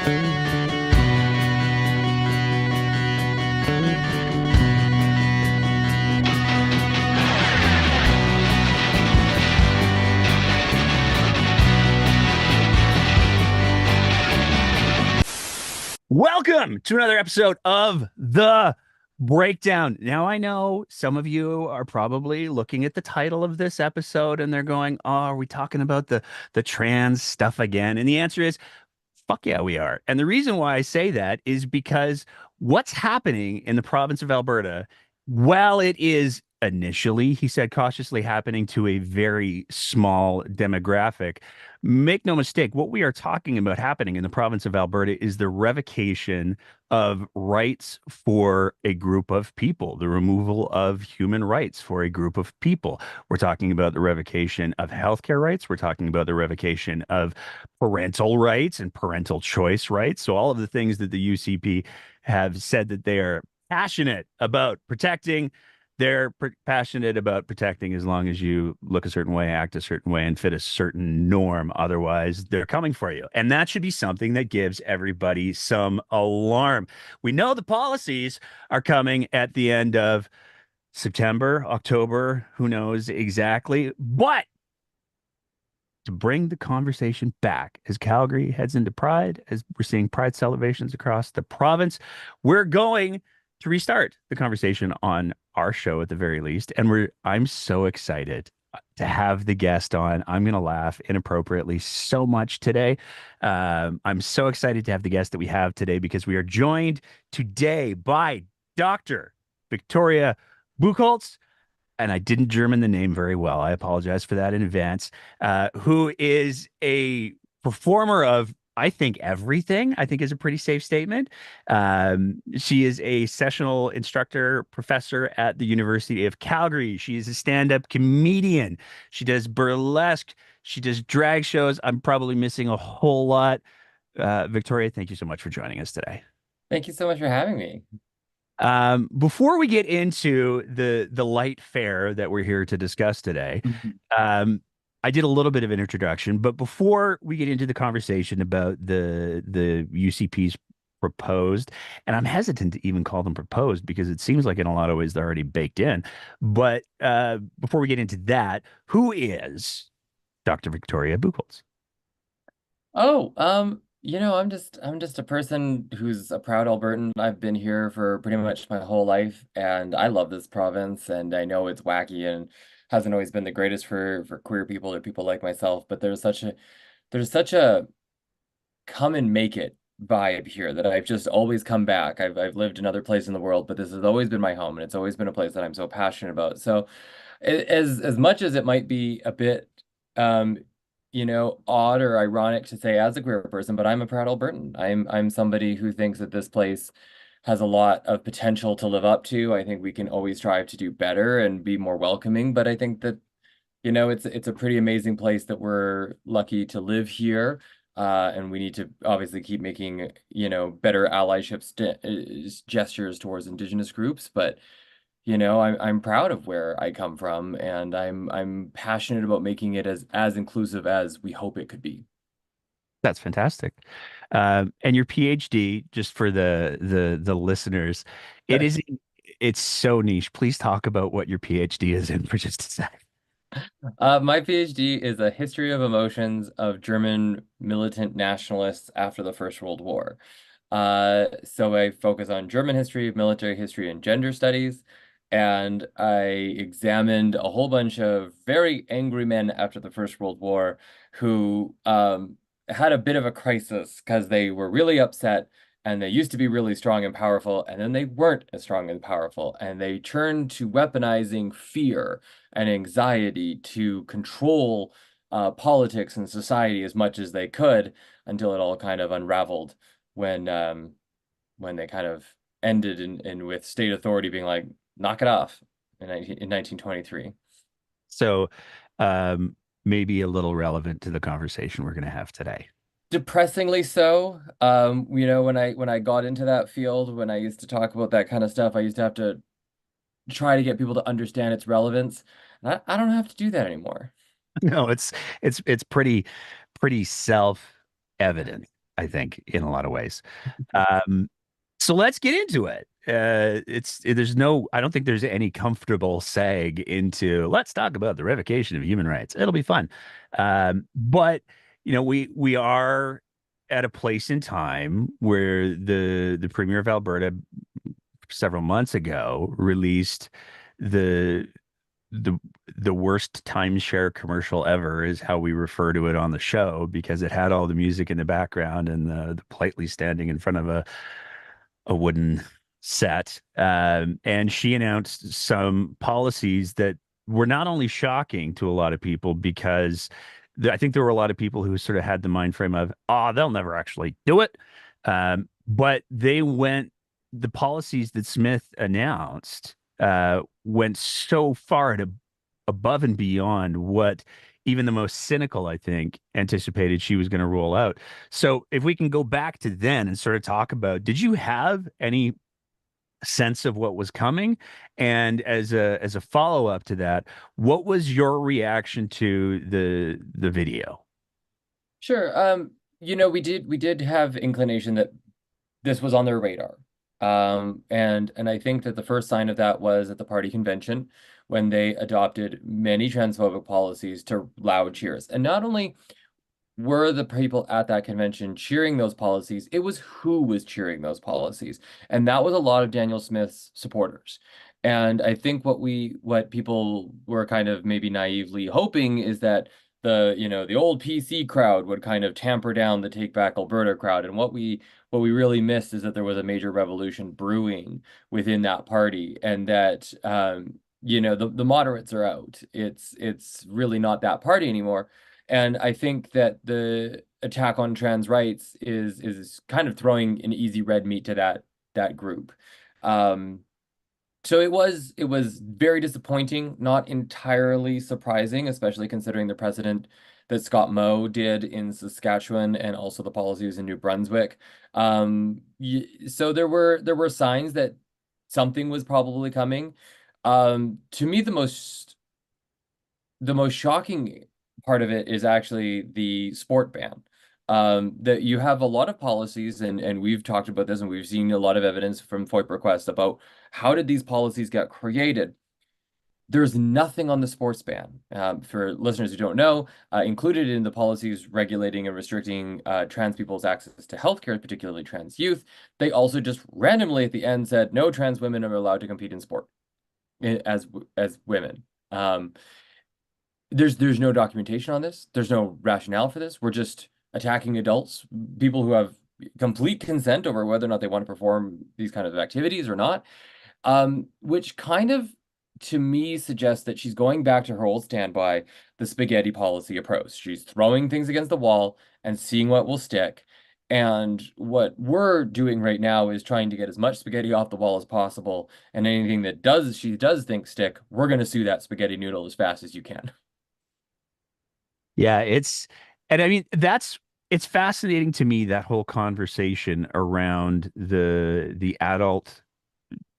Welcome to another episode of The Breakdown. Now, I know some of you are probably looking at the title of this episode and they're going, "Oh, are we talking about the trans stuff again?" And the answer is, fuck yeah, we are. And the reason why I say that is because what's happening in the province of Alberta, while it is initially, he said, cautiously happening to a very small demographic, make no mistake, what we are talking about happening in the province of Alberta is the revocation of rights for a group of people, the removal of human rights for a group of people. We're talking about the revocation of healthcare rights. We're talking about the revocation of parental rights and parental choice rights. So all of the things that the UCP have said that they are passionate about protecting, they're passionate about protecting as long as you look a certain way, act a certain way, and fit a certain norm. Otherwise, they're coming for you. And that should be something that gives everybody some alarm. We know the policies are coming at the end of September, October, who knows exactly. But to bring the conversation back as Calgary heads into Pride, as we're seeing Pride celebrations across the province, we're going to restart the conversation on our show at the very least. And I'm so excited to have the guest on. I'm going to laugh inappropriately so much today. I'm so excited to have the guest that we have today because we are joined today by Dr. Victoria Bucholtz, and I didn't German the name very well. I apologize for that in advance. Who is a performer of, I think, everything, I think is a pretty safe statement. She is a sessional instructor, professor at the University of Calgary. She is a stand-up comedian. She does burlesque. She does drag shows. I'm probably missing a whole lot. Victoria, thank you so much for joining us today. Thank you so much for having me. Before we get into the light fare that we're here to discuss today, Mhm. I did a little bit of an introduction, but before we get into the conversation about the UCP's proposed, and I'm hesitant to even call them proposed because it seems like in a lot of ways they're already baked in. But before we get into that, who is Dr. Victoria Buchholz? Oh, I'm just a person who's a proud Albertan. I've been here for pretty much my whole life, and I love this province, and I know it's wacky and hasn't always been the greatest for queer people or people like myself, but there's such a come and make it vibe here that I've just always come back. I've lived in other places in the world, but this has always been my home, and it's always been a place that I'm so passionate about. So as much as it might be a bit um odd or ironic to say as a queer person, but I'm a proud Albertan. I'm somebody who thinks that this place has a lot of potential to live up to. I think we can always strive to do better and be more welcoming, but I think that it's a pretty amazing place that we're lucky to live here. And we need to obviously keep making, better allyship gestures towards Indigenous groups. But I'm proud of where I come from, and I'm passionate about making it as inclusive as we hope it could be. That's fantastic. And your PhD, just for the listeners, it is it's so niche. Please talk about what your PhD is in for just a sec. My PhD is a history of emotions of German militant nationalists after the First World War. So I focus on German history, military history, and gender studies. And I examined a whole bunch of very angry men after the First World War who had a bit of a crisis because they were really upset and they used to be really strong and powerful, and then they weren't as strong and powerful, and they turned to weaponizing fear and anxiety to control politics and society as much as they could until it all kind of unraveled when when they kind of ended in with state authority being like, knock it off in 1923. So, maybe a little relevant to the conversation we're going to have today. Depressingly so. When I got into that field, when I used to talk about that kind of stuff, I used to have to try to get people to understand its relevance. And I don't have to do that anymore. No, it's pretty self-evident. I think, in a lot of ways. Um, so let's get into it. There's no, I don't think there's any comfortable seg into let's talk about the revocation of human rights. It'll be fun. But we are at a place in time where the premier of Alberta several months ago released the the the worst timeshare commercial ever is how we refer to it on the show because it had all the music in the background and the politely standing in front of a wooden set. And she announced some policies that were not only shocking to a lot of people because I think there were a lot of people who sort of had the mind frame of, oh, they'll never actually do it. But the policies that Smith announced went so far above and beyond what even the most cynical, I think, anticipated she was going to roll out. So if we can go back to then and sort of talk about, did you have any sense of what was coming? And as a follow-up to that, what was your reaction to the video? Sure. We did have inclination that this was on their radar. And I think that the first sign of that was at the party convention when they adopted many transphobic policies to loud cheers. And not only were the people at that convention cheering those policies, it was who was cheering those policies. And that was a lot of Danielle Smith's supporters. And I think what people were kind of maybe naively hoping is that the old PC crowd would kind of tamper down the Take Back Alberta crowd. And what we really missed is that there was a major revolution brewing within that party, and that the moderates are out. It's really not that party anymore. And I think that the attack on trans rights is kind of throwing an easy red meat to that group. Um, so it was very disappointing, not entirely surprising, especially considering the precedent that Scott Moe did in Saskatchewan and also the policies in New Brunswick. So there were signs that something was probably coming. To me, the most shocking part of it is actually the sport ban. That you have a lot of policies, and we've talked about this, and we've seen a lot of evidence from FOIP requests about how did these policies get created. There's nothing on the sports ban. For listeners who don't know, included in the policies regulating and restricting trans people's access to healthcare, particularly trans youth, they also just randomly at the end said no trans women are allowed to compete in sport as women. There's no documentation on this. There's no rationale for this. We're just attacking adults, people who have complete consent over whether or not they want to perform these kind of activities or not. Which kind of, to me, suggests that she's going back to her old standby, the spaghetti policy approach. She's throwing things against the wall and seeing what will stick. And what we're doing right now is trying to get as much spaghetti off the wall as possible. And anything that she does think stick, we're going to sue that spaghetti noodle as fast as you can. Yeah, and I mean, it's fascinating to me that whole conversation around the adult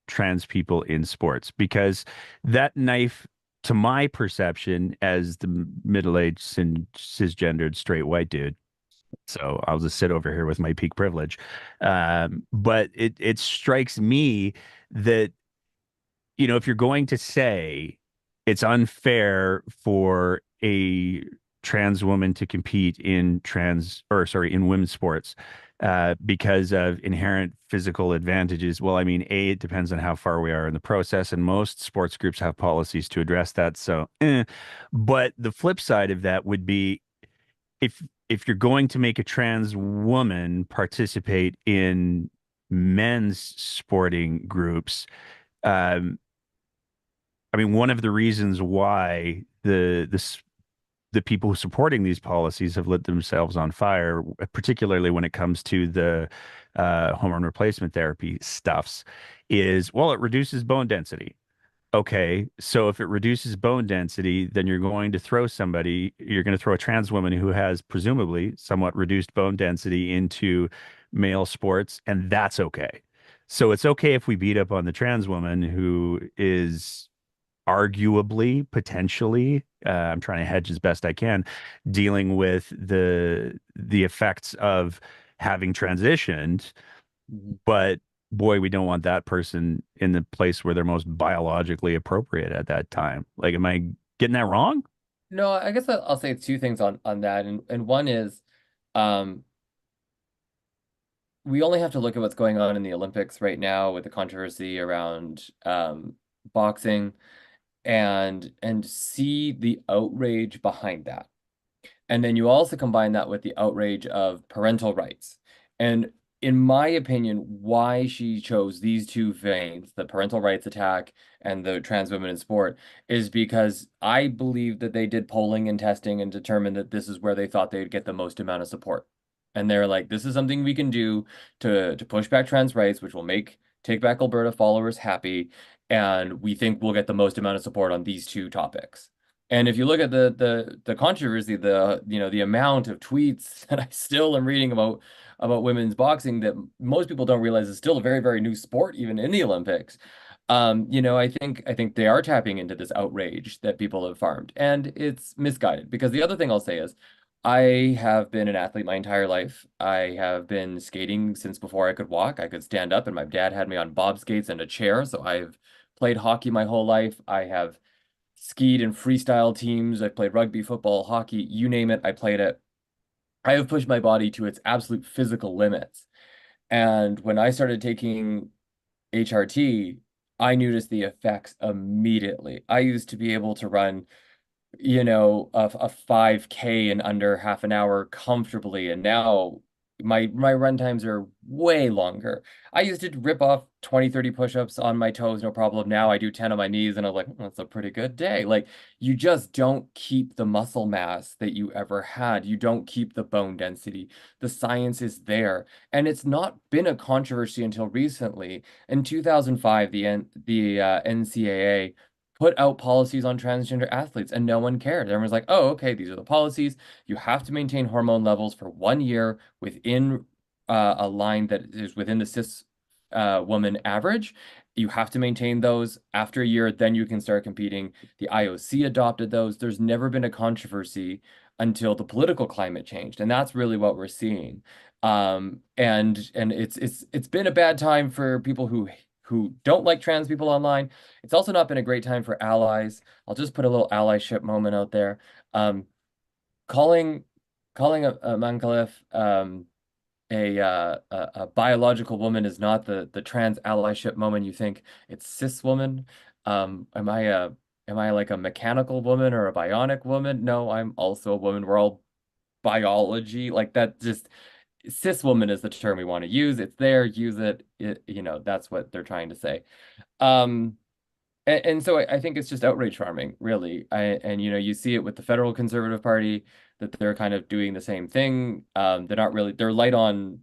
trans people in sports because that knife, to my perception, as the middle-aged cisgendered straight white dude. So I'll just sit over here with my peak privilege. But it strikes me that if you're going to say it's unfair for a trans woman to compete in women's sports because of inherent physical advantages. Well, I mean, it depends on how far we are in the process, and most sports groups have policies to address that. So, but the flip side of that would be if you're going to make a trans woman participate in men's sporting groups, um, I mean, one of the reasons why the people supporting these policies have lit themselves on fire, particularly when it comes to the hormone replacement therapy stuffs, is, well, it reduces bone density. Okay, so if it reduces bone density, then you're going to throw a trans woman who has presumably somewhat reduced bone density into male sports, and that's okay. So it's okay if we beat up on the trans woman who is arguably, potentially, I'm trying to hedge as best I can, dealing with the effects of having transitioned, Mhm. but boy, we don't want that person in the place where they're most biologically appropriate at that time. Like, am I getting that wrong? No, I guess I'll say two things on that, and one is, um, we only have to look at what's going on in the Olympics right now with the controversy around boxing and see the outrage behind that. And then you also combine that with the outrage of parental rights. And in my opinion, why she chose these two veins, the parental rights attack and the trans women in sport, is because I believe that they did polling and testing and determined that this is where they thought they'd get the most amount of support. And they're like, this is something we can do to push back trans rights, which will make Take Back Alberta followers happy. And we think we'll get the most amount of support on these two topics. And if you look at the controversy, the amount of tweets that I still am reading about women's boxing that most people don't realize is still a very, very new sport, even in the Olympics. I think they are tapping into this outrage that people have farmed, and it's misguided. Because the other thing I'll say is, I have been an athlete my entire life. I have been skating since before I could walk. I could stand up, and my dad had me on bob skates and a chair. So I've played hockey my whole life. I have skied in freestyle teams. I played rugby, football, hockey, you name it, I played it. I have pushed my body to its absolute physical limits. And when I started taking HRT, I noticed the effects immediately. I used to be able to run a 5K in under half an hour comfortably, and now my run times are way longer. I used to rip off 20, 30 push-ups on my toes, no problem. Now I do 10 on my knees, and I'm like, that's a pretty good day. Like, you just don't keep the muscle mass that you ever had. You don't keep the bone density. The science is there, and it's not been a controversy until recently. In 2005, the NCAA put out policies on transgender athletes and no one cared. Everyone's like, oh, okay, these are the policies. You have to maintain hormone levels for 1 year within a line that is within the cis woman average. You have to maintain those after a year, then you can start competing. The IOC adopted those. There's never been a controversy until the political climate changed, and that's really what we're seeing. And it's been a bad time for people who don't like trans people online. It's also not been a great time for allies. I'll just put a little allyship moment out there. Um, calling calling a Mankalef a biological woman is not the trans allyship moment you think. It's cis woman. Am I like a mechanical woman or a bionic woman? No, I'm also a woman. We're all biology. Like that just cis woman is the term we want to use. It's there, use it. That's what they're trying to say. Um, and so I think it's just outrage farming, really. And you see it with the federal Conservative Party that they're kind of doing the same thing. They're light on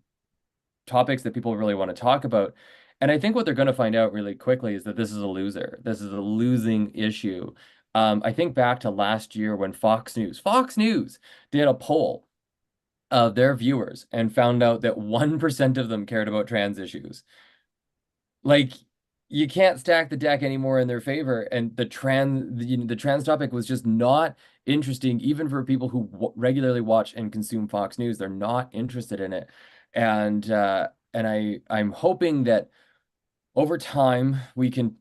topics that people really want to talk about. And I think what they're going to find out really quickly is that this is a loser. This is a losing issue. I think back to last year when Fox News did a poll of their viewers and found out that 1% of them cared about trans issues. Like, you can't stack the deck anymore in their favor, and the trans topic was just not interesting even for people who regularly watch and consume Fox News. They're not interested in it. And I'm hoping that over time we can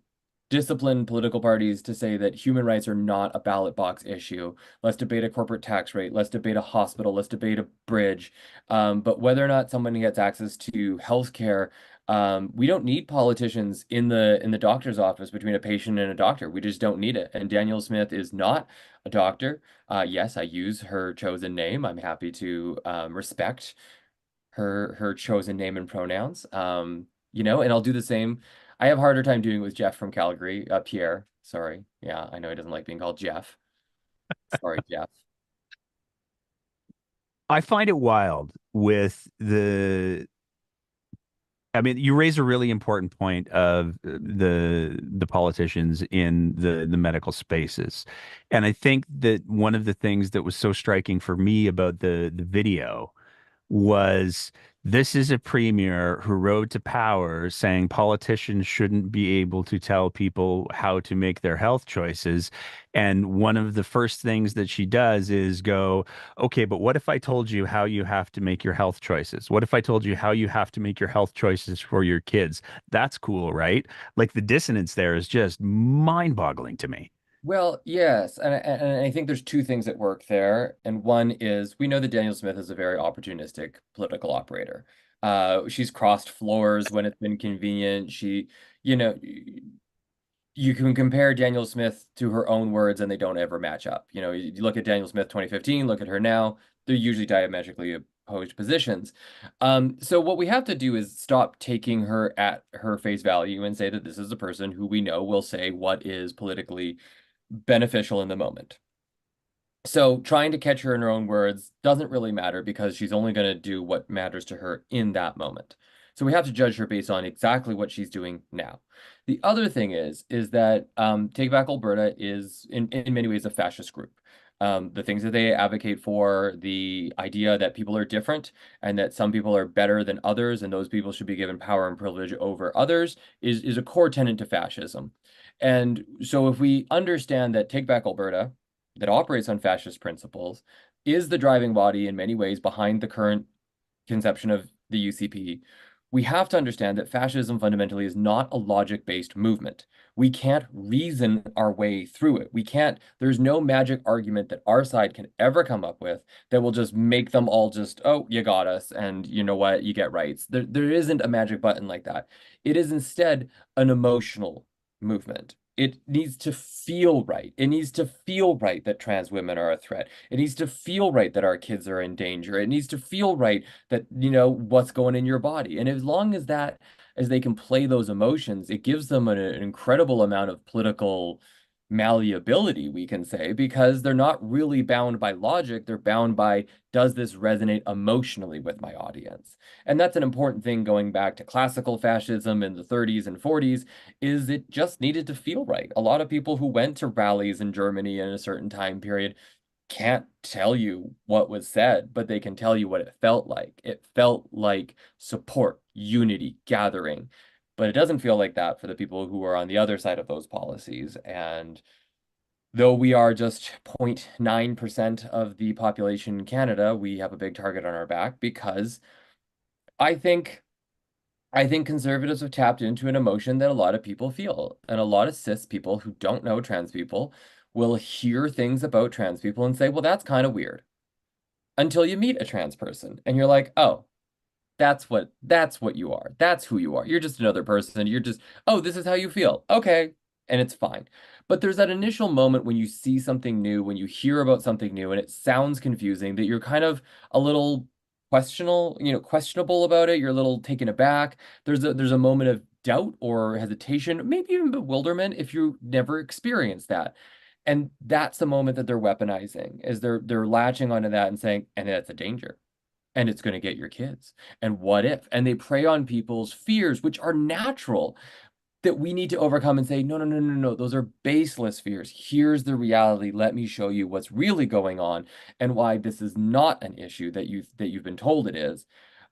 discipline political parties to say that human rights are not a ballot box issue. Let's debate a corporate tax rate. Let's debate a hospital. Let's debate a bridge. But whether or not someone gets access to health care, we don't need politicians in the doctor's office between a patient and a doctor. We just don't need it. And Danielle Smith is not a doctor. Yes, I use her chosen name. I'm happy to respect her chosen name and pronouns. And I'll do the same. I have a harder time doing it with Jeff from Calgary, Pierre. Sorry. Yeah, I know he doesn't like being called Jeff. Sorry, Jeff. I find it wild with I mean, you raise a really important point of the politicians in the medical spaces. And I think that one of the things that was so striking for me about the video was This is a premier who rode to power saying politicians shouldn't be able to tell people how to make their health choices. And one of the first things that she does is go, okay, but what if I told you how you have to make your health choices? What if I told you how you have to make your health choices for your kids? That's cool, right? Like the dissonance there is just mind-boggling to me. Well, yes, and I think there's two things at work there. And one is we know that Danielle Smith is a very opportunistic political operator. She's crossed floors when it's been convenient. You know, you can compare Danielle Smith to her own words and they don't ever match up. You look at Danielle Smith 2015, look at her now, they're usually diametrically opposed positions. So what we have to do is stop taking her at her face value and say that this is a person who we know will say what is politically beneficial in the moment. So trying to catch her in her own words doesn't really matter because she's only going to do what matters to her in that moment. So we have to judge her based on exactly what she's doing now. The other thing is that Take Back Alberta is in many ways a fascist group. The things that they advocate for, the idea that people are different and that some people are better than others, and those people should be given power and privilege over others, is a core tenet to fascism. And so if we understand that Take Back Alberta, that operates on fascist principles, is the driving body in many ways behind the current conception of the UCP, we have to understand that fascism fundamentally is not a logic-based movement. We can't reason our way through it. There's no magic argument that our side can ever come up with that will just make them all just, oh, you got us, and you know what, you get rights. There isn't a magic button like that. It is instead an emotional movement. It needs to feel right. It needs to feel right that trans women are a threat. It needs to feel right that our kids are in danger. It needs to feel right that, what's going in your body. And as long as as they can play those emotions, it gives them an incredible amount of political malleability, we can say, because they're not really bound by logic. They're bound by, does this resonate emotionally with my audience? And that's an important thing going back to classical fascism in the 30s and 40s, is it just needed to feel right. A lot of people who went to rallies in Germany in a certain time period can't tell you what was said, but they can tell you what it felt like. It felt like support, unity, gathering. But it doesn't feel like that for the people who are on the other side of those policies. And though we are just 0.9% of the population in Canada, we have a big target on our back because I think I think conservatives have tapped into an emotion that a lot of people feel. And a lot of cis people who don't know trans people will hear things about trans people and say, well, that's kind of weird. Until you meet a trans person and you're like, oh, that's what you are. That's who you are. You're just another person. You're just, oh, this is how you feel. Okay. And it's fine. But there's that initial moment when you see something new, when you hear about something new and it sounds confusing, that you're kind of a little questionable about it. You're a little taken aback. There's a moment of doubt or hesitation, maybe even bewilderment if you never experienced that. And that's the moment that they're weaponizing, is they're latching onto that and saying, and that's a danger and it's going to get your kids. And what if? And they prey on people's fears, which are natural, that we need to overcome and say, no, no, no, no, no, those are baseless fears. Here's the reality. Let me show you what's really going on and why this is not an issue that you've been told it is.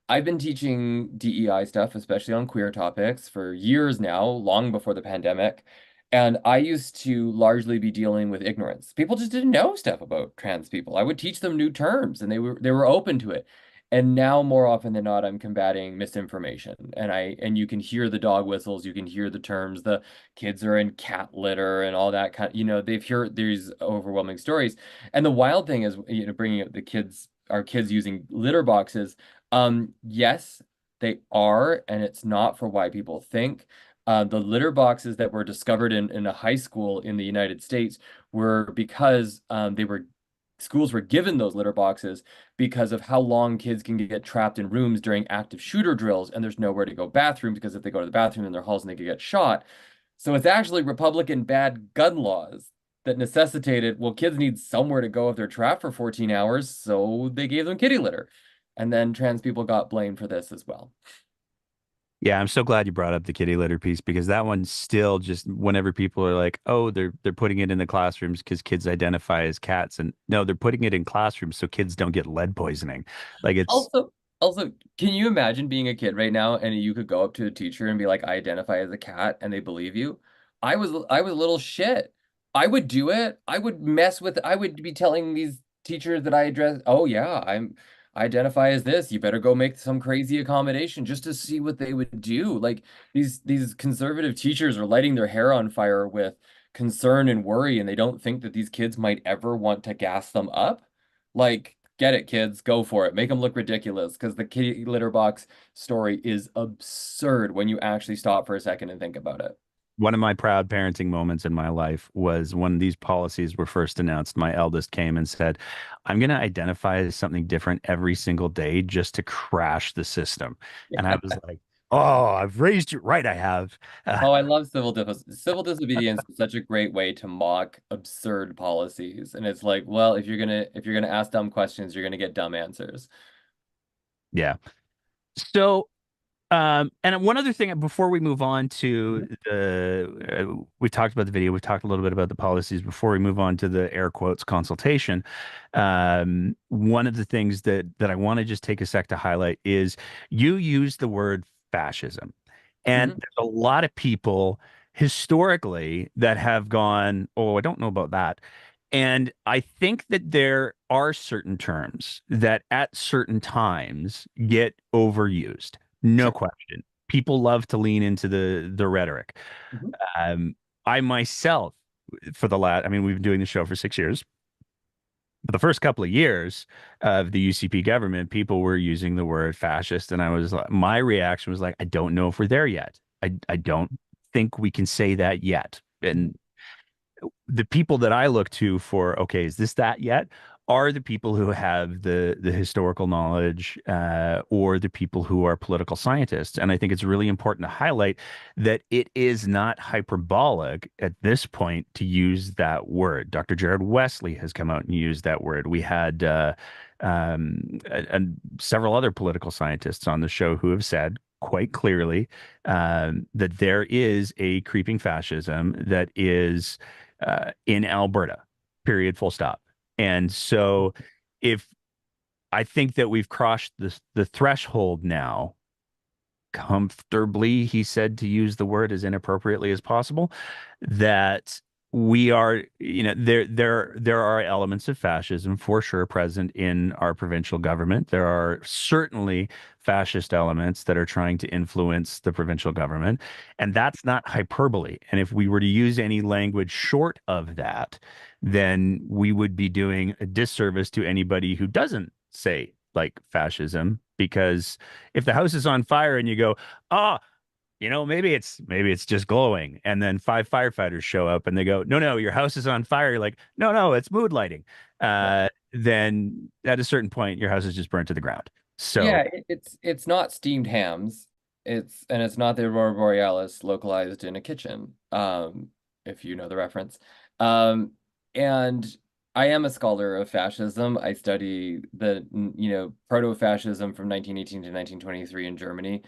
I've been teaching DEI stuff, especially on queer topics, for years now, long before the pandemic. And I used to largely be dealing with ignorance. People just didn't know stuff about trans people. I would teach them new terms and they were open to it. And now more often than not, I'm combating misinformation. And you can hear the dog whistles, you can hear the terms, the kids are in cat litter and all that they've heard these overwhelming stories. And the wild thing is, bringing up our kids using litter boxes. Yes, they are, and it's not for why people think. The litter boxes that were discovered in a high school in the United States were because schools were given those litter boxes because of how long kids can get trapped in rooms during active shooter drills, and there's nowhere to go bathroom because if they go to the bathroom in their halls and they could get shot. So it's actually Republican bad gun laws that necessitated, well, kids need somewhere to go if they're trapped for 14 hours, so they gave them kitty litter. And then trans people got blamed for this as well. Yeah, I'm so glad you brought up the kitty litter piece because that one still just whenever people are like, "Oh, they're putting it in the classrooms because kids identify as cats." And no, they're putting it in classrooms so kids don't get lead poisoning. Like it's Also, Also, can you imagine being a kid right now and you could go up to a teacher and be like, I identify as a cat, and they believe you? I was a little shit. I would do it. I would be telling these teachers that I address, oh yeah, I identify as this. You better go make some crazy accommodation just to see what they would do. Like these conservative teachers are lighting their hair on fire with concern and worry, and they don't think that these kids might ever want to gas them up. Like, get it, kids, go for it. Make them look ridiculous because the kitty litter box story is absurd when you actually stop for a second and think about it. One of my proud parenting moments in my life was when these policies were first announced. My eldest came and said, I'm going to identify as something different every single day just to crash the system. And I was like, oh, I've raised you right. I have. Oh, I love civil disobedience is such a great way to mock absurd policies. And it's like, well, if you're gonna ask dumb questions, you're gonna get dumb answers. Yeah. So, and one other thing before we move on to we talked about the video, we talked a little bit about the policies before we move on to the air quotes consultation. One of the things that I want to just take a sec to highlight is you use the word fascism, and Hmm. there's a lot of people historically that have gone, oh, I don't know about that. And I think that there are certain terms that at certain times get overused. No Sure. question. People love to lean into the rhetoric. Hmm. Um, I myself, for the last, I mean, we've been doing the show for 6 years. For the first couple of years of the UCP government, people were using the word fascist, and I was like, my reaction was like, I don't know if we're there yet. I don't think we can say that yet. Hmm. And the people that I look to for, okay, is this that yet? Are the people who have the historical knowledge, or the people who are political scientists. And I think it's really important to highlight that it is not hyperbolic at this point to use that word. Dr. Jared Wesley has come out and used that word. We had and several other political scientists on the show who have said quite clearly that there is a creeping fascism that is in Alberta, period, full stop. And so if I think that we've crossed the threshold now comfortably, he said, to use the word as inappropriately as possible, that we are, there are elements of fascism for sure present in our provincial government. There are certainly fascist elements that are trying to influence the provincial government, and that's not hyperbole. And if we were to use any language short of that, then we would be doing a disservice to anybody who doesn't say like fascism, because if the house is on fire and you go, oh, maybe it's just glowing, and then five firefighters show up and they go, no, no, your house is on fire. You're like, no, no, it's mood lighting. Yeah. Then at a certain point, your house is just burnt to the ground. So Yeah, it's not steamed hams. It's not the Aurora Borealis localized in a kitchen. If you know the reference. Um, and I am a scholar of fascism. I study proto-fascism from 1918 to 1923 in Germany,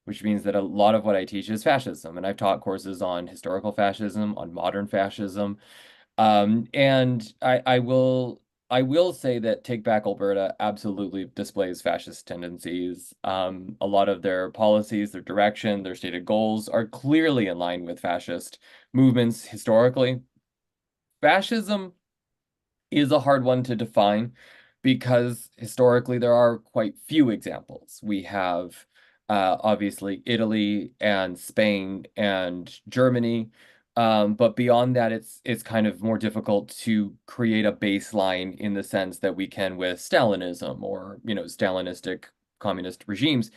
which means that a lot of what I teach is fascism. And I've taught courses on historical fascism, on modern fascism. And I will say that Take Back Alberta absolutely displays fascist tendencies. A lot of their policies, their direction, their stated goals are clearly in line with fascist movements historically. Fascism is a hard one to define because historically there are quite few examples. We have obviously Italy and Spain and Germany. But beyond that, it's kind of more difficult to create a baseline in the sense that we can with Stalinism or, Stalinistic communist regimes.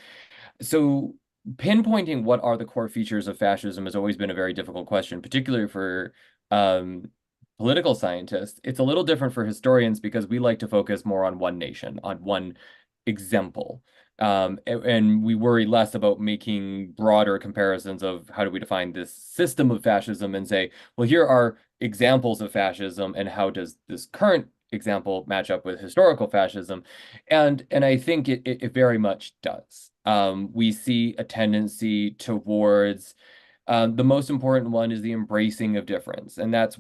So pinpointing what are the core features of fascism has always been a very difficult question, particularly for um, political scientists. It's a little different for historians because we like to focus more on one nation, on one example. And we worry less about making broader comparisons of how do we define this system of fascism and say, well, here are examples of fascism and how does this current example match up with historical fascism? And I think it very much does. We see a tendency towards the most important one is the embracing of difference, and that's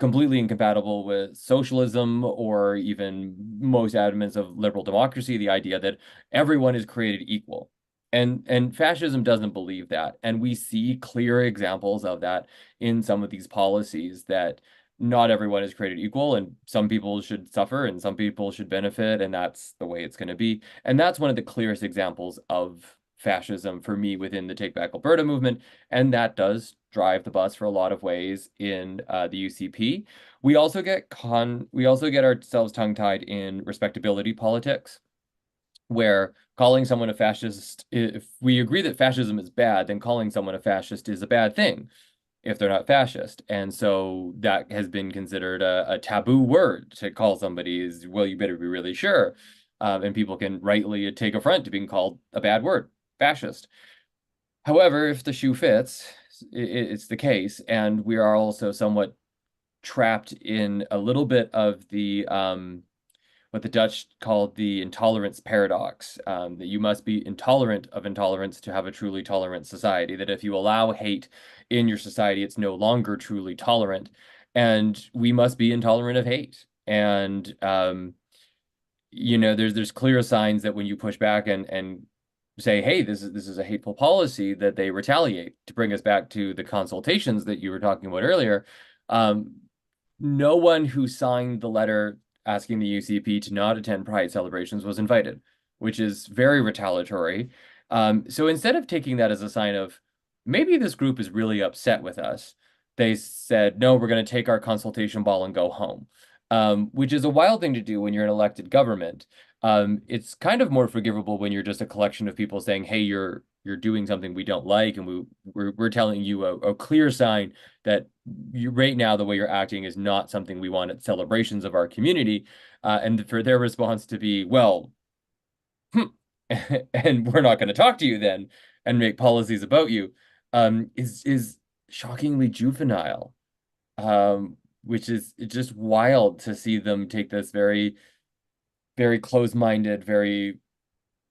completely incompatible with socialism or even most elements of liberal democracy, the idea that everyone is created equal. And fascism doesn't believe that. And we see clear examples of that in some of these policies, that not everyone is created equal, and some people should suffer and some people should benefit, and that's the way it's going to be. And that's one of the clearest examples of fascism for me within the Take Back Alberta movement, and that does drive the bus for a lot of ways in the UCP. We also get ourselves tongue-tied in respectability politics, where calling someone a fascist, if we agree that fascism is bad, then calling someone a fascist is a bad thing if they're not fascist. And so that has been considered a taboo word to call somebody is, well, you better be really sure. And people can rightly take affront to being called a bad word, fascist. However, if the shoe fits, it's the case. And we are also somewhat trapped in a little bit of the what the Dutch called the intolerance paradox, that you must be intolerant of intolerance to have a truly tolerant society, that if you allow hate in your society, it's no longer truly tolerant. And we must be intolerant of hate. And there's clear signs that when you push back and say, hey, this is a hateful policy, that they retaliate. To bring us back to the consultations that you were talking about earlier, um, no one who signed the letter asking the UCP to not attend Pride celebrations was invited, which is very retaliatory. So instead of taking that as a sign of maybe this group is really upset with us, they said, no, we're going to take our consultation ball and go home, which is a wild thing to do when you're an elected government. It's kind of more forgivable when you're just a collection of people saying, hey, you're doing something we don't like, and we're telling you a clear sign that you right now the way you're acting is not something we want at celebrations of our community. And for their response to be, well, and we're not going to talk to you then and make policies about you, is shockingly juvenile. Which is just wild to see them take this very, very close-minded, very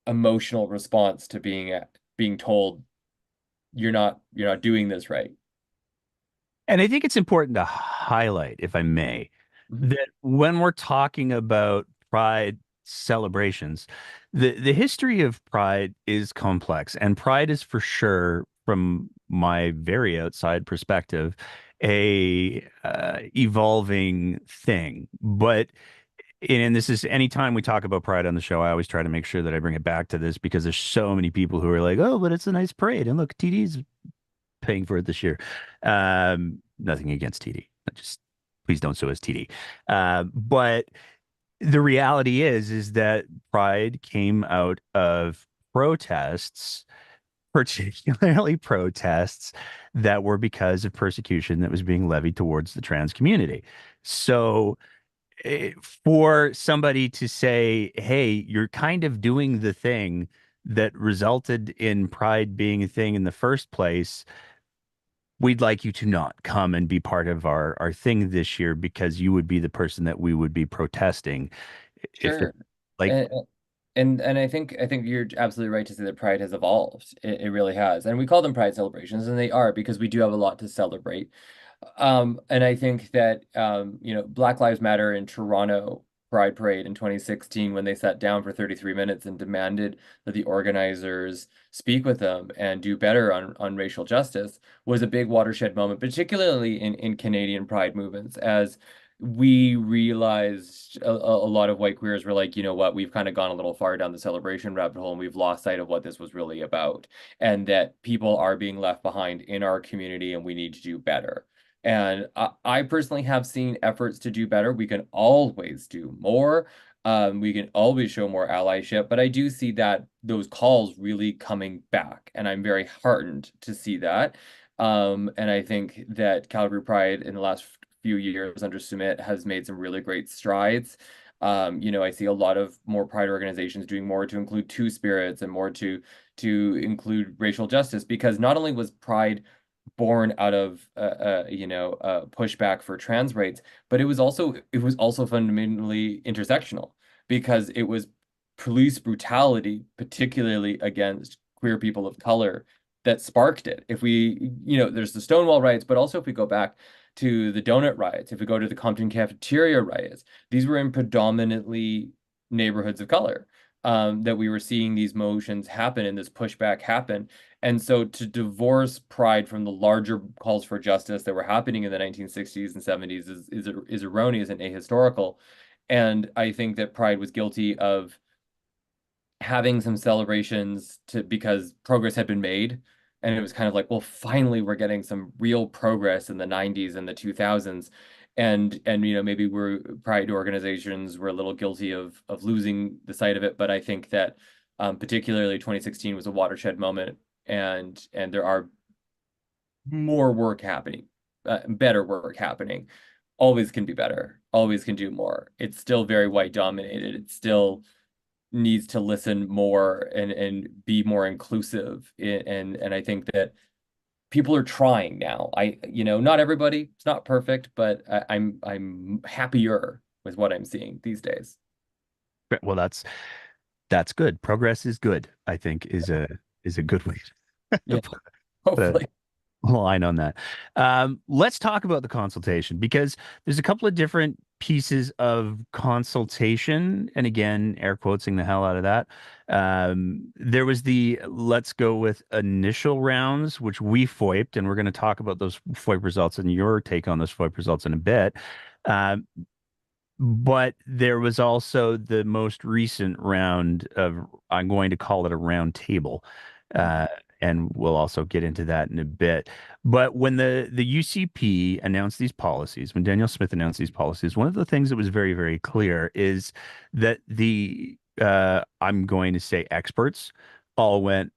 emotional response to being told you're not doing this right. And I think it's important to highlight, if I may, Mhm. that when we're talking about Pride celebrations, the history of Pride is complex, and Pride is for sure, from my very outside perspective, a evolving thing. But and this is anytime we talk about Pride on the show, I always try to make sure that I bring it back to this because there's so many people who are like, "Oh, but it's a nice parade, and look, TD's paying for it this year." Nothing against TD. Just please don't sue us, TD. But the reality is that Pride came out of protests, particularly protests that were because of persecution that was being levied towards the trans community. So for somebody to say, hey, you're kind of doing the thing that resulted in Pride being a thing in the first place, we'd like you to not come and be part of our thing this year because you would be the person that we would be protesting if it Sure. like And and I think you're absolutely right to say that Pride has evolved. It really has. And we call them Pride celebrations, and they are because we do have a lot to celebrate. And I think that Black Lives Matter in Toronto Pride Parade in 2016, when they sat down for 33 minutes and demanded that the organizers speak with them and do better on racial justice, was a big watershed moment, particularly in Canadian Pride movements, as we realized a lot of white queers were like, you know what, we've kind of gone a little far down the celebration rabbit hole and we've lost sight of what this was really about, and that people are being left behind in our community and we need to do better. And I personally have seen efforts to do better. We can always do more. We can always show more allyship, but I do see that those calls really coming back, and I'm very heartened to see that. And I think that Calgary Pride in the last few years under Sumit has made some really great strides. I see a lot of more Pride organizations doing more to include two spirits and more to include racial justice, because not only was Pride born out of pushback for trans rights, but it was also fundamentally intersectional, because it was police brutality, particularly against queer people of color, that sparked it. If we, there's the Stonewall riots, but also if we go back to the donut riots, if we go to the Compton cafeteria riots, these were in predominantly neighborhoods of color. That we were seeing these motions happen and this pushback happen. And so to divorce pride from the larger calls for justice that were happening in the 1960s and 70s is erroneous and ahistorical. And I think that pride was guilty of having some celebrations to because progress had been made. And it was kind of like, well, finally we're getting some real progress in the 90s and the 2000s. And maybe we're pride organizations were a little guilty of losing the sight of it. But I think that particularly 2016 was a watershed moment, and there are more work happening, better work happening. Always can be better, always can do more. It's still very white dominated. It's still needs to listen more and be more inclusive. And I think that people are trying now. Not everybody, it's not perfect, but I'm happier with what I'm seeing these days. Well, that's good. Progress is good, I think is a good way to Yeah, put a hopefully. line on that. Let's talk about the consultation because there's a couple of different pieces of consultation. And again, air quoting the hell out of that. There was the let's go with initial rounds, which we FOIPed, and we're going to talk about those FOIP results and your take on those FOIP results in a bit. Um, but there was also the most recent round of, I'm going to call it a round table. Uh, and we'll also get into that in a bit. But when the UCP announced these policies, when Danielle Smith announced these policies, one of the things that was very, very clear is that I'm going to say experts all went,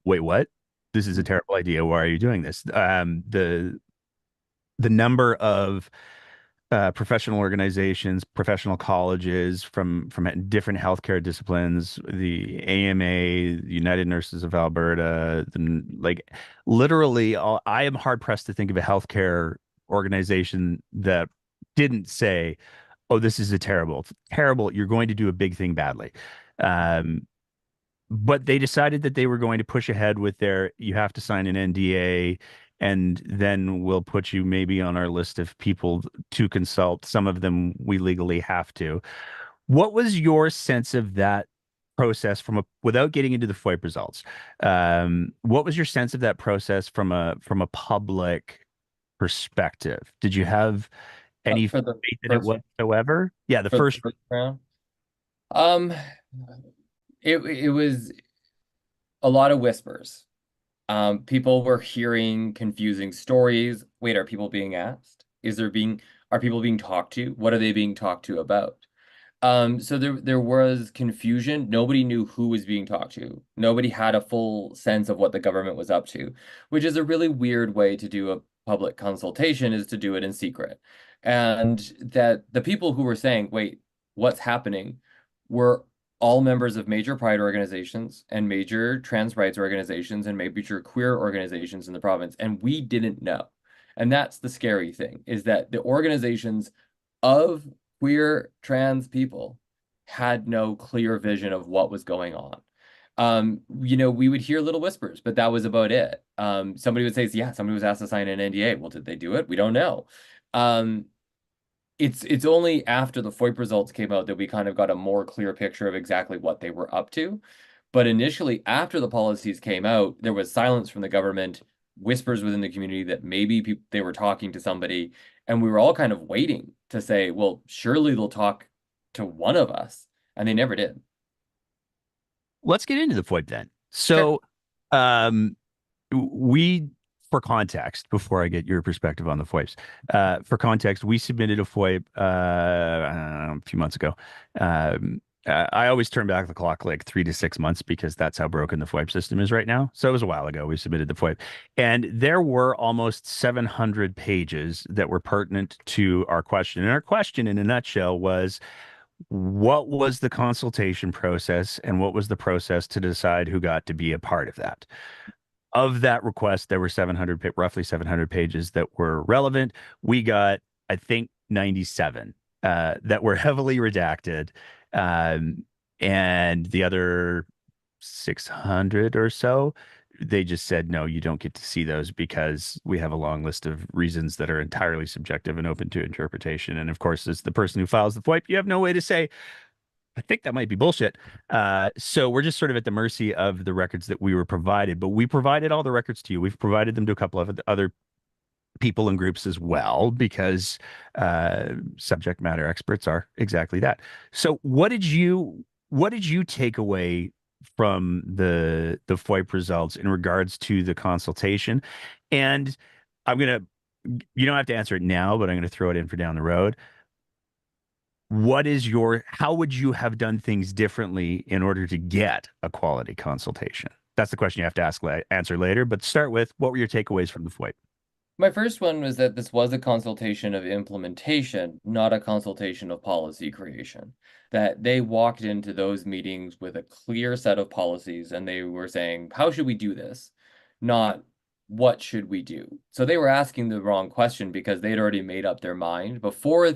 wait, what? This is a terrible idea. Why are you doing this? The number of professional organizations, professional colleges from different healthcare disciplines, the AMA, the United Nurses of Alberta, like literally, I am hard pressed to think of a healthcare organization that didn't say, "Oh, this is it's terrible. You're going to do a big thing badly." Um, but they decided that they were going to push ahead with you have to sign an NDA and then we'll put you maybe on our list of people to consult. Some of them we legally have to. What was your sense of that process without getting into the FOIP results? What was your sense of that process from a public perspective? Did you have any For the faith in it first whatsoever? Yeah, the for the first. first round. Um, it was a lot of whispers. People were hearing confusing stories. Wait, are people being asked? Are people being talked to? What are they being talked to about? So there was confusion. Nobody knew who was being talked to. Nobody had a full sense of what the government was up to, which is a really weird way to do a public consultation, is to do it in secret. And that the people who were saying, wait, what's happening, were all members of major pride organizations and major trans rights organizations and major queer organizations in the province. And we didn't know. And that's the scary thing, is that the organizations of queer trans people had no clear vision of what was going on. We would hear little whispers, but that was about it. Somebody would say, yeah, somebody was asked to sign an NDA. Well, did they do it? We don't know. Um, it's only after the FOIP results came out that we kind of got a more clear picture of exactly what they were up to. But initially, after the policies came out, there was silence from the government, whispers within the community that maybe they were talking to somebody, and we were all kind of waiting to say, well, surely they'll talk to one of us, and they never did. Let's get into the FOIP then. Sure. So, um, we, for context, before I get your perspective on the FOIPs, for context, we submitted a FOIP a few months ago. I always turn back the clock like 3 to 6 months because that's how broken the FOIP system is right now. So it was a while ago we submitted the FOIP, and there were almost 700 pages that were pertinent to our question. And our question, in a nutshell, was what was the consultation process and what was the process to decide who got to be a part of that? Of that request, there were roughly 700 pages that were relevant. We got, I think, 97 that were heavily redacted. Um, and the other 600 or so they just said, no, you don't get to see those because we have a long list of reasons that are entirely subjective and open to interpretation. And of course, as the person who files the FOIP, you have no way to say, I think that might be bullshit. So we're just sort of at the mercy of the records that we were provided, but we provided all the records to you. We've provided them to a couple of other people and groups as well, because subject matter experts are exactly that. So what did you take away from the FOIP results in regards to the consultation? And I'm gonna you don't have to answer it now, but I'm gonna throw it in for down the road. How would you have done things differently in order to get a quality consultation? That's the question you have to answer later, but start with, what were your takeaways from the FOIP? My first one was that this was a consultation of implementation, not a consultation of policy creation. That they walked into those meetings with a clear set of policies and they were saying, how should we do this? Not what should we do? So they were asking the wrong question because they'd already made up their mind. Before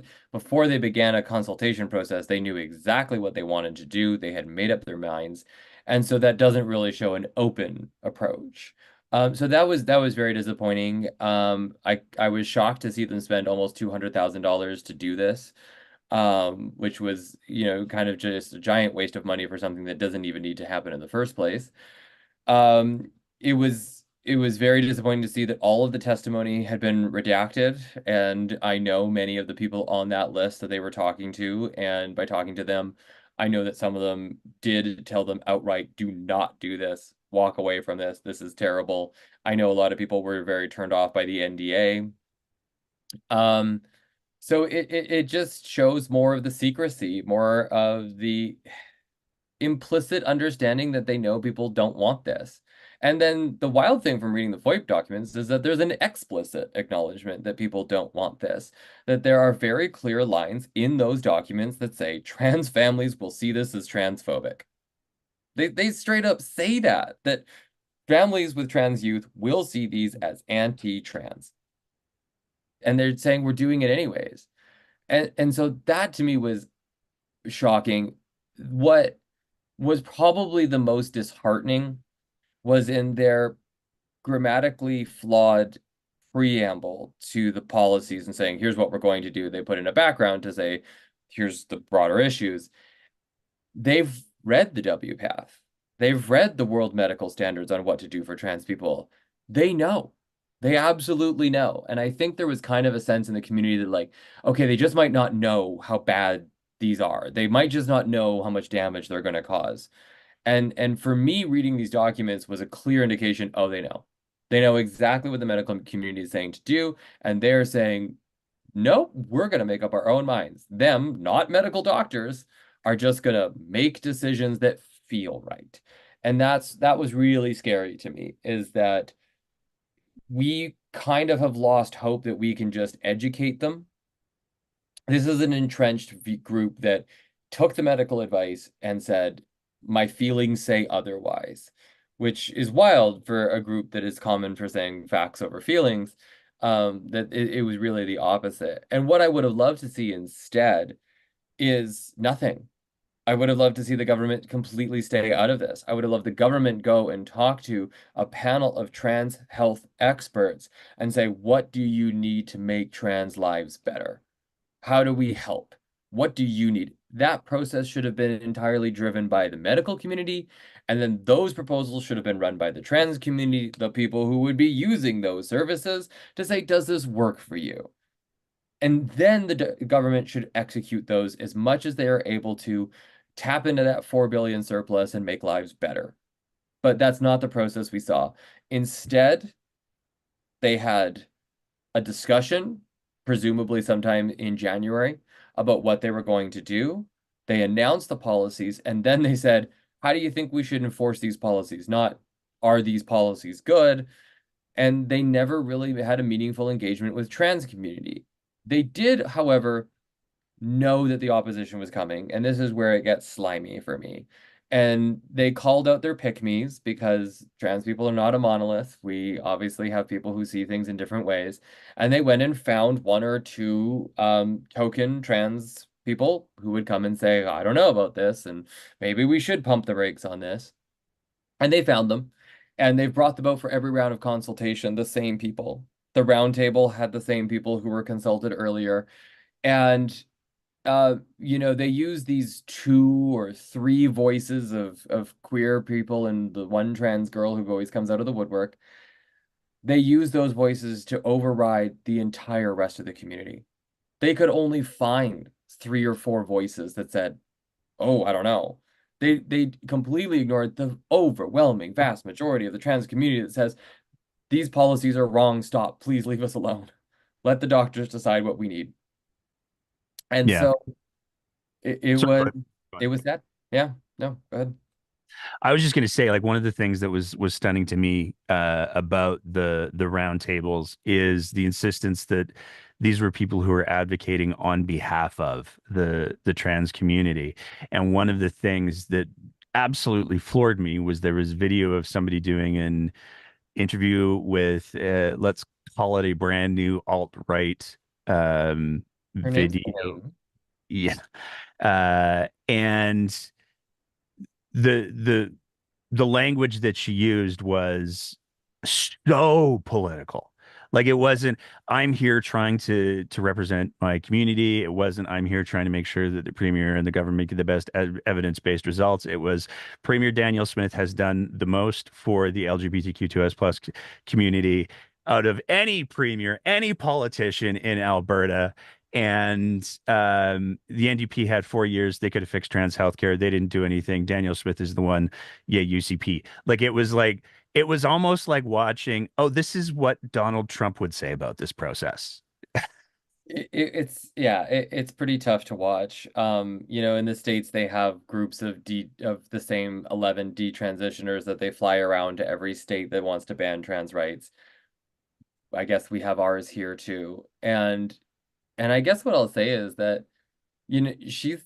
they began a consultation process, they knew exactly what they wanted to do. They had made up their minds. And so that doesn't really show an open approach. So that was very disappointing. I was shocked to see them spend almost $200,000 to do this, which was, kind of just a giant waste of money for something that doesn't even need to happen in the first place. It was very disappointing to see that all of the testimony had been redacted, and I know many of the people on that list that they were talking to, and by talking to them, I know that some of them did tell them outright, do not do this, walk away from this, this is terrible. I know a lot of people were very turned off by the NDA. Um, so it just shows more of the secrecy, more of the implicit understanding that they know people don't want this. And then the wild thing from reading the FOIP documents is that there's an explicit acknowledgement that people don't want this, that there are very clear lines in those documents that say trans families will see this as transphobic. They straight up say that families with trans youth will see these as anti-trans. And they're saying we're doing it anyways. And so that to me was shocking. What was probably the most disheartening was in their grammatically flawed preamble to the policies and saying, here's what we're going to do. They put in a background to say, here's the broader issues. They've read the WPATH. They've read the World Medical Standards on what to do for trans people. They know. They absolutely know. And I think there was kind of a sense in the community that, like, okay, they just might not know how bad these are. They might just not know how much damage they're going to cause. And for me, reading these documents was a clear indication, oh, they know. They know exactly what the medical community is saying to do, and they're saying, nope, we're going to make up our own minds. Them, not medical doctors, are just going to make decisions that feel right. And that was really scary to me, is that we kind of have lost hope that we can just educate them. This is an entrenched group that took the medical advice and said, my feelings say otherwise, which is wild for a group that is common for saying facts over feelings. That it was really the opposite. And what I would have loved to see instead is nothing. I would have loved to see the government completely stay out of this. I would have loved the government go and talk to a panel of trans health experts and say, what do you need to make trans lives better? How do we help? What do you need? That process should have been entirely driven by the medical community, and then those proposals should have been run by the trans community, the people who would be using those services, to say, does this work for you? And then the government should execute those as much as they are able to tap into that 4 billion surplus and make lives better. But that's not the process we saw. Instead, they had a discussion, presumably sometime in January, about what they were going to do. They announced the policies, and then they said, how do you think we should enforce these policies? Not, are these policies good? And they never really had a meaningful engagement with trans community. They did, however, know that the opposition was coming, and this is where it gets slimy for me. And they called out their pick-me's because trans people are not a monolith. We obviously have people who see things in different ways. And they went and found one or two token trans people who would come and say, I don't know about this, and maybe we should pump the brakes on this. And they found them. And they've brought them out for every round of consultation, the same people. The round table had the same people who were consulted earlier. And they use these two or three voices of queer people and the one trans girl who always comes out of the woodwork. They use those voices to override the entire rest of the community. They could only find three or four voices that said, "Oh, I don't know." They completely ignored the overwhelming vast majority of the trans community that says these policies are wrong. Stop. Please leave us alone. Let the doctors decide what we need. And Yeah. so it, it Sorry, was go it ahead. was that. Yeah. No, go ahead. I was just going to say, like, one of the things that was stunning to me about the roundtables is the insistence that these were people who were advocating on behalf of the trans community. And one of the things that absolutely floored me was there was video of somebody doing an interview with let's call it a brand new alt-right Her name's video. Blaine. Yeah. And the the language that she used was so political. Like, it wasn't, I'm here trying to represent my community. It wasn't, I'm here trying to make sure that the premier and the government get the best evidence-based results. It was, Premier Danielle Smith has done the most for the LGBTQ2S plus community out of any premier, any politician in Alberta. And the NDP had 4 years. They could have fixed trans healthcare. They didn't do anything. Danielle Smith is the one. Yeah, UCP. It was almost like watching, oh, this is what Donald Trump would say about this process. It's pretty tough to watch. In the States they have groups of the same 11 detransitioners that they fly around to every state that wants to ban trans rights. I guess we have ours here too. And I guess what I'll say is that she's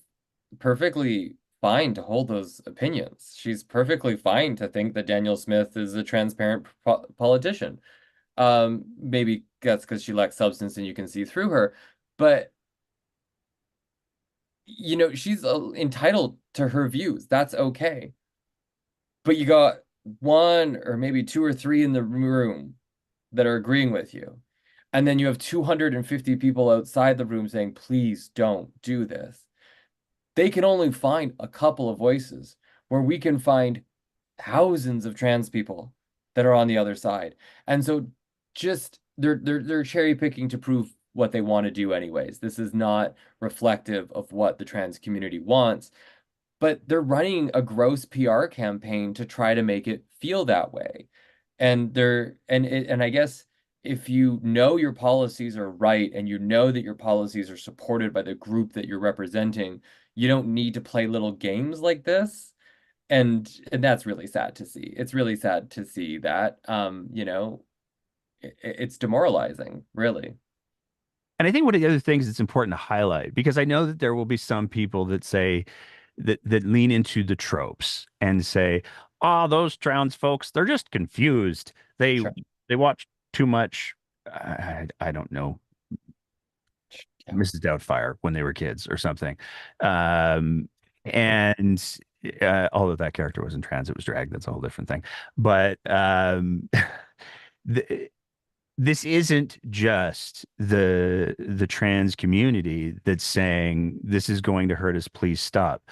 perfectly fine to hold those opinions. She's perfectly fine to think that Danielle Smith is a transparent politician. Maybe that's because she lacks substance and you can see through her. But she's entitled to her views. That's okay. But you got one or maybe two or three in the room that are agreeing with you. And then you have 250 people outside the room saying, please don't do this. They can only find a couple of voices where we can find thousands of trans people that are on the other side. And so just they're cherry picking to prove what they want to do anyways. This is not reflective of what the trans community wants, but they're running a gross PR campaign to try to make it feel that way. And I guess if you know your policies are right and you know that your policies are supported by the group that you're representing, you don't need to play little games like this. And that's really sad to see. It's really sad to see that. It's demoralizing, really. And I think one of the other things that's important to highlight, because I know that there will be some people that say that lean into the tropes and say, "Oh, those trans folks, they're just confused. They Sure. they watch too much. I don't know, Yeah. Mrs. Doubtfire when they were kids or something." Um, and although that character wasn't trans, it was drag. That's a whole different thing. But the, this isn't just the trans community that's saying this is going to hurt us, please stop.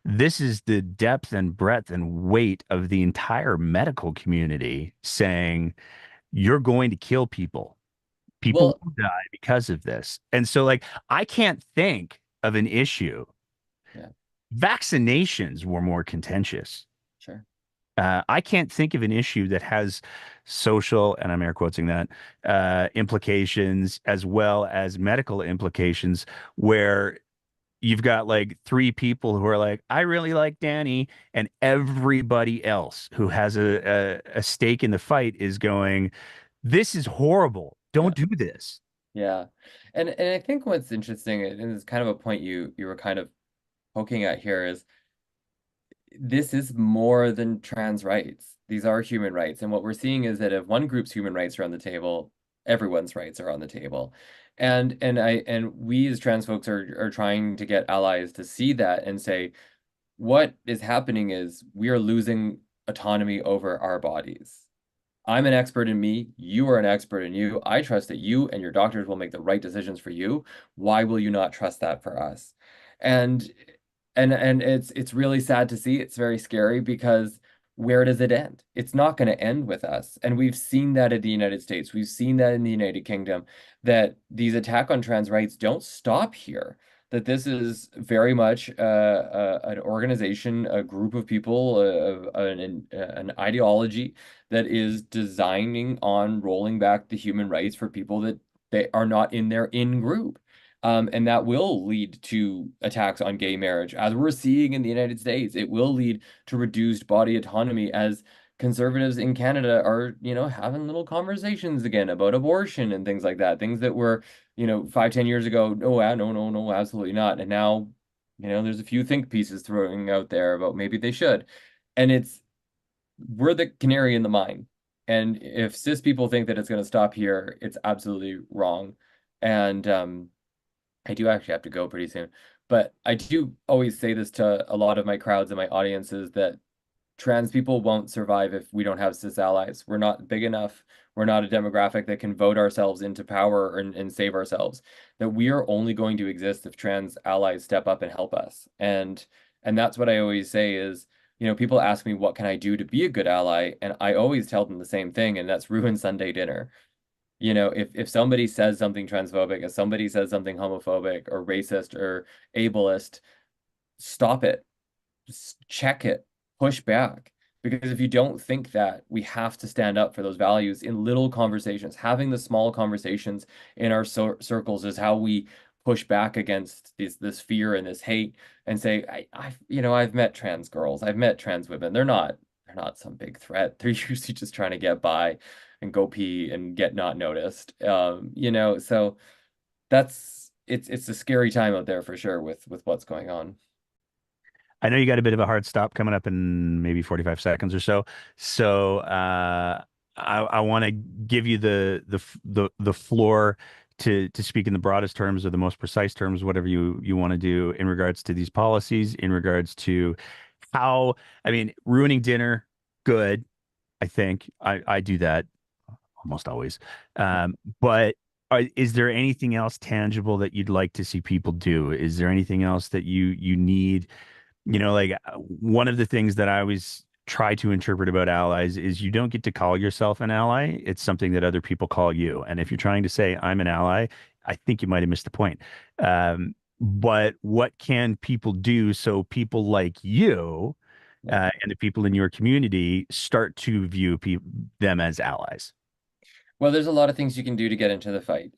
This is the depth and breadth and weight of the entire medical community saying you're going to kill people. People Well, will die because of this. And so, like, I can't think of an issue. yeah, Vaccinations were more contentious. sure. I can't think of an issue that has social, and I'm air quoting that, implications as well as medical implications, where you've got like three people who are like, I really like Danny, and everybody else who has a stake in the fight is going, this is horrible. Yeah. Don't do this. Yeah. And I think what's interesting, and it's kind of a point you were kind of poking at here, is this is more than trans rights. These are human rights. And what we're seeing is that if one group's human rights are on the table, everyone's rights are on the table. And we as trans folks are trying to get allies to see that and say, what is happening is we are losing autonomy over our bodies. I'm an expert in me. You are an expert in you. I trust that you and your doctors will make the right decisions for you. Why will you not trust that for us? And and it's really sad to see. It's very scary because where does it end? It's not going to end with us. And we've seen that in the United States. We've seen that in the United Kingdom, that these attack on trans rights don't stop here. That this is very much an organization, a group of people, an ideology that is designing on rolling back the human rights for people that they are not in their in group. And that will lead to attacks on gay marriage, as we're seeing in the United States. It will lead to reduced body autonomy as conservatives in Canada are, having little conversations again about abortion and things like that. Things that were, 5, 10 years ago, no, no, no, no, absolutely not. And now, there's a few think pieces throwing out there about maybe they should. And we're the canary in the mine. And if cis people think that it's going to stop here, it's absolutely wrong. And I do actually have to go pretty soon. But I do always say this to a lot of my crowds and my audiences that trans people won't survive if we don't have cis allies. We're not big enough. We're not a demographic that can vote ourselves into power and save ourselves. That we are only going to exist if trans allies step up and help us. And that's what I always say is, people ask me what can I do to be a good ally, and I always tell them the same thing, and that's ruin Sunday dinner. If somebody says something transphobic, if somebody says something homophobic or racist or ableist, stop it, check it, push back. Because if you don't think that, we have to stand up for those values in little conversations. Having the small conversations in our circles is how we push back against this fear and this hate and say, I've met trans girls, I've met trans women. They're not some big threat. They're usually just trying to get by and go pee and get not noticed. So it's a scary time out there for sure with what's going on. I know you got a bit of a hard stop coming up in maybe 45 seconds or so. So I want to give you the floor to speak in the broadest terms or the most precise terms, whatever you want to do in regards to these policies, in regards to how, I mean, ruining dinner, good. I think I do that almost always. But is there anything else tangible that you'd like to see people do? Is there anything else that you need? Like one of the things that I always try to interpret about allies is you don't get to call yourself an ally. It's something that other people call you. And if you're trying to say I'm an ally, I think you might have missed the point. But what can people do so people like you and the people in your community start to view them as allies? Well, there's a lot of things you can do to get into the fight.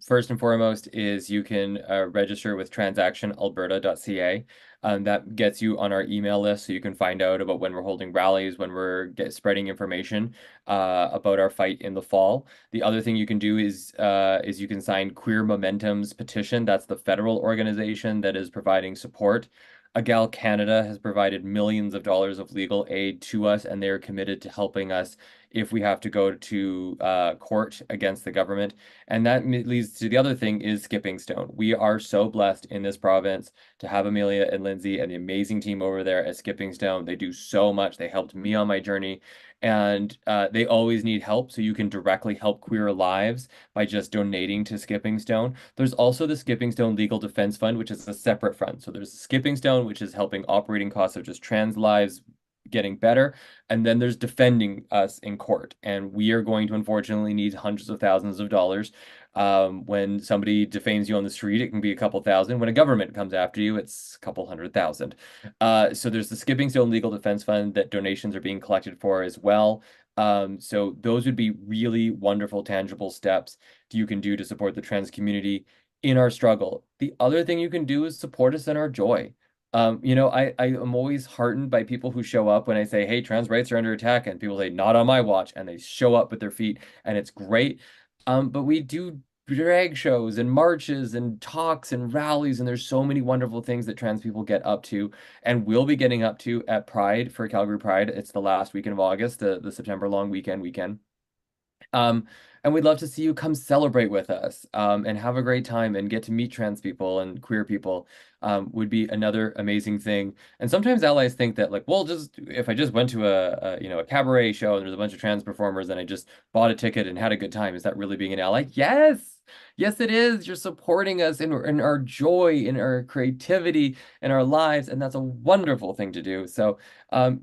First and foremost is you can register with transactionalberta.ca. That gets you on our email list so you can find out about when we're holding rallies, when we're spreading information about our fight in the fall. The other thing you can do is you can sign Queer Momentum's petition. That's the federal organization that is providing support. Agal Canada has provided millions of dollars of legal aid to us, and they are committed to helping us if we have to go to court against the government. And that leads to the other thing is Skipping Stone. We are so blessed in this province to have Amelia and Lindsay and the amazing team over there at Skipping Stone. They do so much. They helped me on my journey. And they always need help, so you can directly help queer lives by just donating to Skipping Stone. There's also the Skipping Stone Legal Defense Fund, which is a separate fund. So there's Skipping Stone, which is helping operating costs of just trans lives getting better. And then there's defending us in court. And we are going to unfortunately need hundreds of thousands of dollars. When somebody defames you on the street, it can be a couple thousand. When a government comes after you, it's a couple 100,000. So there's the Skipping Stone Legal Defense Fund that donations are being collected for as well. So those would be really wonderful, tangible steps you can do to support the trans community in our struggle. The other thing you can do is support us in our joy. I am always heartened by people who show up when I say, hey, trans rights are under attack, and people say, not on my watch, and they show up with their feet, and it's great. But we do drag shows and marches and talks and rallies, and there's so many wonderful things that trans people get up to and will be getting up to at Pride for Calgary Pride. It's the last weekend of August, the September long weekend. Um, and we'd love to see you come celebrate with us, and have a great time and get to meet trans people and queer people, would be another amazing thing. And sometimes allies think that like, well, just if I just went to a cabaret show and there's a bunch of trans performers and I just bought a ticket and had a good time, is that really being an ally? Yes. Yes, it is. You're supporting us in our joy, in our creativity, in our lives, and that's a wonderful thing to do. So,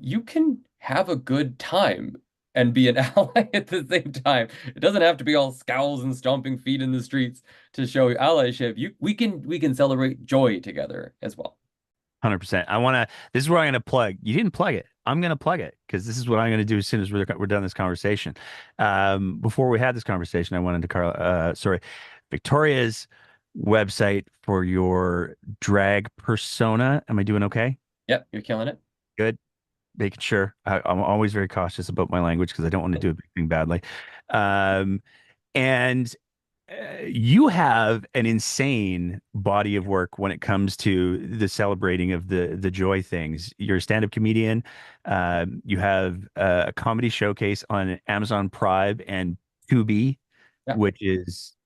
you can have a good time and be an ally at the same time. It doesn't have to be all scowls and stomping feet in the streets to show allyship. We can celebrate joy together as well. 100%. This is where I'm going to plug. You didn't plug it. I'm going to plug it because this is what I'm going to do as soon as we're done this conversation. Before we had this conversation, I went into Victoria's website for your drag persona. Am I doing okay? Yep, you're killing it. Good. Making sure. I'm always very cautious about my language because I don't want to do a big thing badly. Um, and you have an insane body of work when it comes to the celebrating of the joy things. You're a stand-up comedian. You have a comedy showcase on Amazon Prime and Tubi, Yeah. which is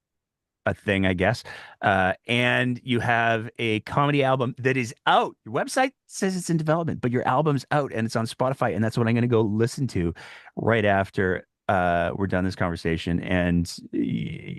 a thing, I guess. And you have a comedy album that is out. Your website says it's in development, but your album's out and it's on Spotify, and that's what I'm going to go listen to right after we're done this conversation. And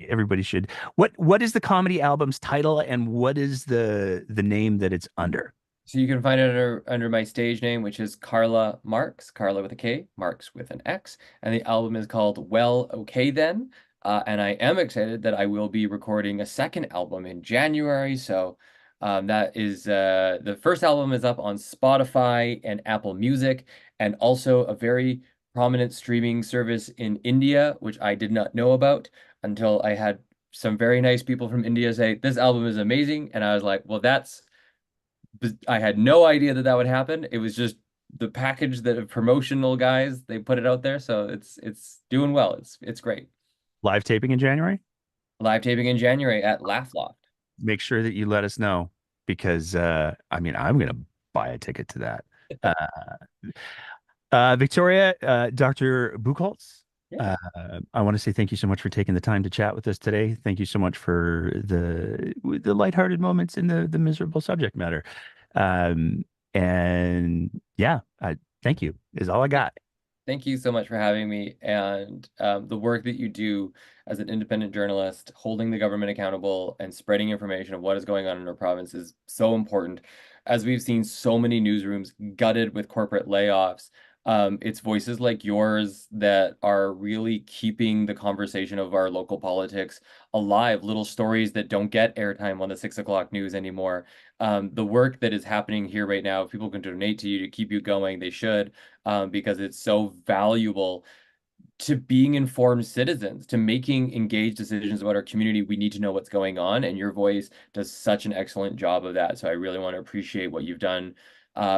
everybody should. What is the comedy album's title, and what is the name that it's under? So you can find it under my stage name, which is Carla Marks, Carla with a K, Marks with an X, and the album is called Well, Okay Then. And I am excited that I will be recording a second album in January. So that is the first album is up on Spotify and Apple Music, and also a very prominent streaming service in India, which I did not know about until I had some very nice people from India say, this album is amazing. And I was like, well, I had no idea that that would happen. It was just the package that promotional guys, they put it out there. So it's doing well. It's great. Live taping in January? Live taping in January at Laugh Loft. Make sure that you let us know because I mean I'm gonna buy a ticket to that. Victoria, Dr. Bucholtz, Yeah. I want to say thank you so much for taking the time to chat with us today. Thank you so much for the lighthearted moments in the miserable subject matter. And yeah, thank you is all I got. Thank you so much for having me. And the work that you do as an independent journalist, holding the government accountable and spreading information of what is going on in our province is so important. As we've seen so many newsrooms gutted with corporate layoffs, it's voices like yours that are really keeping the conversation of our local politics alive, little stories that don't get airtime on the 6 o'clock news anymore. The work that is happening here right now, if people can donate to you to keep you going, they should, because it's so valuable to being informed citizens, to making engaged decisions about our community. We need to know what's going on, and your voice does such an excellent job of that. So I really want to appreciate what you've done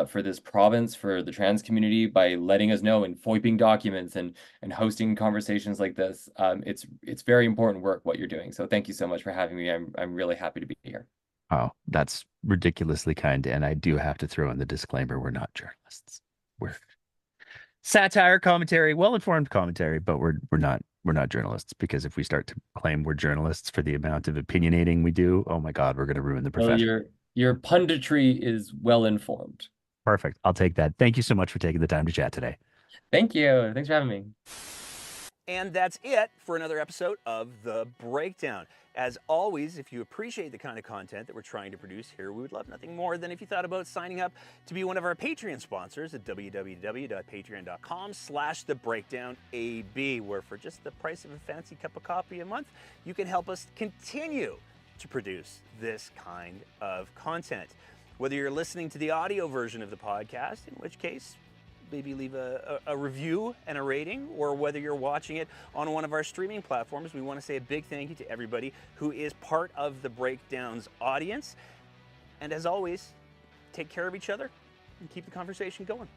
for this province, for the trans community, by letting us know and FOIPing documents and hosting conversations like this. It's very important work what you're doing. So thank you so much for having me. I'm really happy to be here. Oh, that's ridiculously kind. And I do have to throw in the disclaimer, we're not journalists. We're satire commentary, well-informed commentary, but we're not journalists because if we start to claim we're journalists for the amount of opinionating we do, oh my God, we're going to ruin the Well, profession. your punditry is well informed. Perfect. I'll take that. Thank you so much for taking the time to chat today. Thank you. Thanks for having me. And that's it for another episode of The Breakdown. As always, if you appreciate the kind of content that we're trying to produce here, we would love nothing more than if you thought about signing up to be one of our Patreon sponsors at www.patreon.com/thebreakdownab, where for just the price of a fancy cup of coffee a month, you can help us continue to produce this kind of content. Whether you're listening to the audio version of the podcast, in which case maybe leave a review and a rating, or whether you're watching it on one of our streaming platforms, we want to say a big thank you to everybody who is part of the Breakdowns audience. And as always, take care of each other and keep the conversation going.